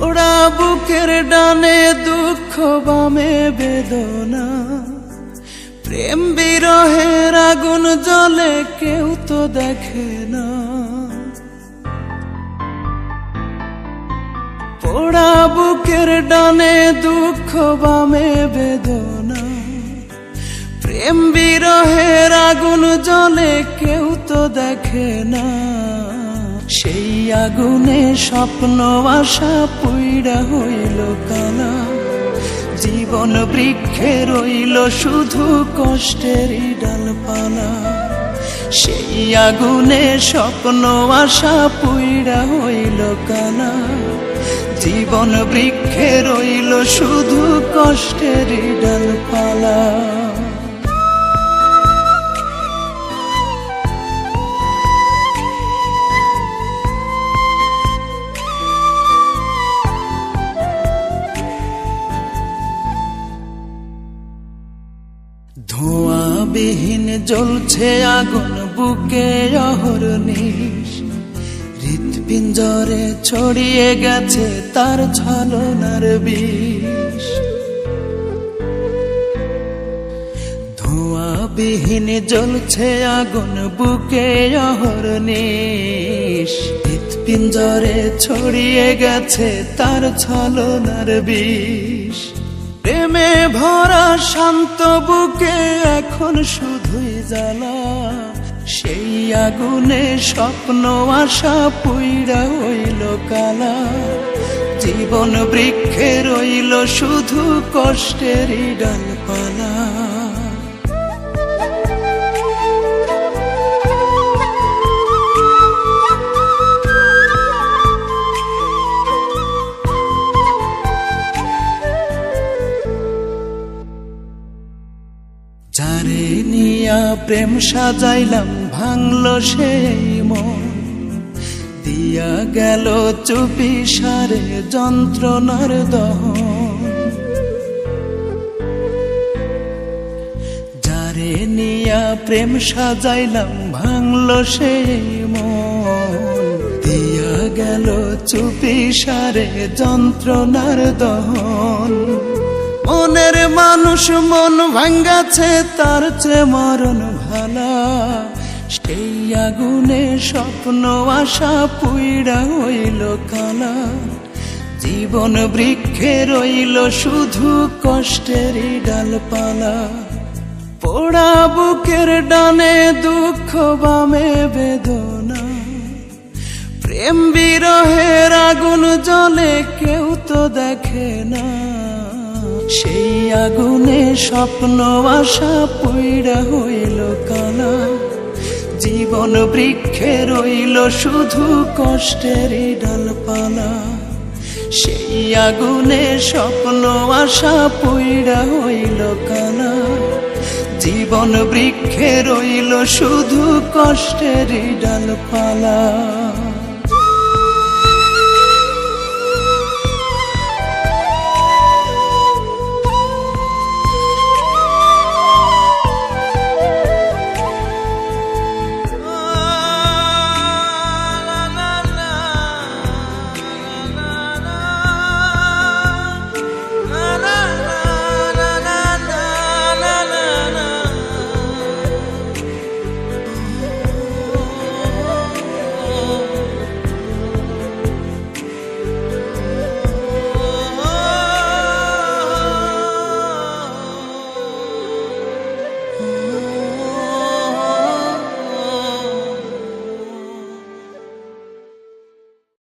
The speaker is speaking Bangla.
পোড়া বুকের ডানে দুঃখ বামে বেদনা, প্রেম বিরহের আগুন জ্বলে কেউ তো দেখে না। পোড়া বুকের ডানে দুঃখ বামে বেদনা, প্রেম বিরহের আগুন জ্বলে কেউ তো দেখে না। সেই আগুনে স্বপ্ন আশা পুইড়া হইল কানা, জীবন বৃক্ষে রইল শুধু কষ্টেরই ডালপালা। সেই আগুনে স্বপ্ন আশা পুইড়া হইল কানা, জীবন বৃক্ষে রইল শুধু কষ্টেরই ডালপালা। ধোঁয়াবিহীন জ্বলছে আগুন বুকে অহর্নিশ, হৃৎপিঞ্জরে ছড়িয়ে গেছে তার ছলনার বিষ। ধোঁয়াবিহীন জ্বলছে আগুন বুকে অহর্নিশ, হৃৎপিঞ্জরে ছড়িয়ে গেছে তার ছলনার বিষ। প্রেমে ভরা শান্ত বুকে এখন শুধুই জ্বালা, সেই আগুনে স্বপ্ন আশা পুইড়া হইল কালা। জীবন বৃক্ষে রইল শুধু কষ্টেরই ডালপালা। যারে নিয়া প্রেম সাজাইলাম ভাঙল সেই মন, দিয়া গেল চুপি সারে যন্ত্রণার দহন। যারে নিয়া প্রেম সাজাইলাম ভাঙল সেই মন, দিয়া গেল চুপি সারে যন্ত্রণার দহন। মনের মানুষ মন ভাঙ্গাছে তার চেয়ে মরণ ভালা, সেই আগুনে স্বপ্ন আশা পুইড়া হইল কালা। জীবন বৃক্ষে রইল শুধু কষ্টেরই ডালপালা। পোড়া বুকের ডানে দুঃখ বামে বেদনা, প্রেম বিরহের আগুন জ্বলে কেউ তো দেখে না। সেই আগুনে স্বপ্ন আশা পুইড়া হইল কালা। জীবন বৃক্ষে রইল শুধু কষ্টেরই ডালপালা। সেই আগুনে স্বপ্ন আশা পুইড়া হইল কালা। জীবন বৃক্ষে রইল শুধু কষ্টেরই ডালপালা।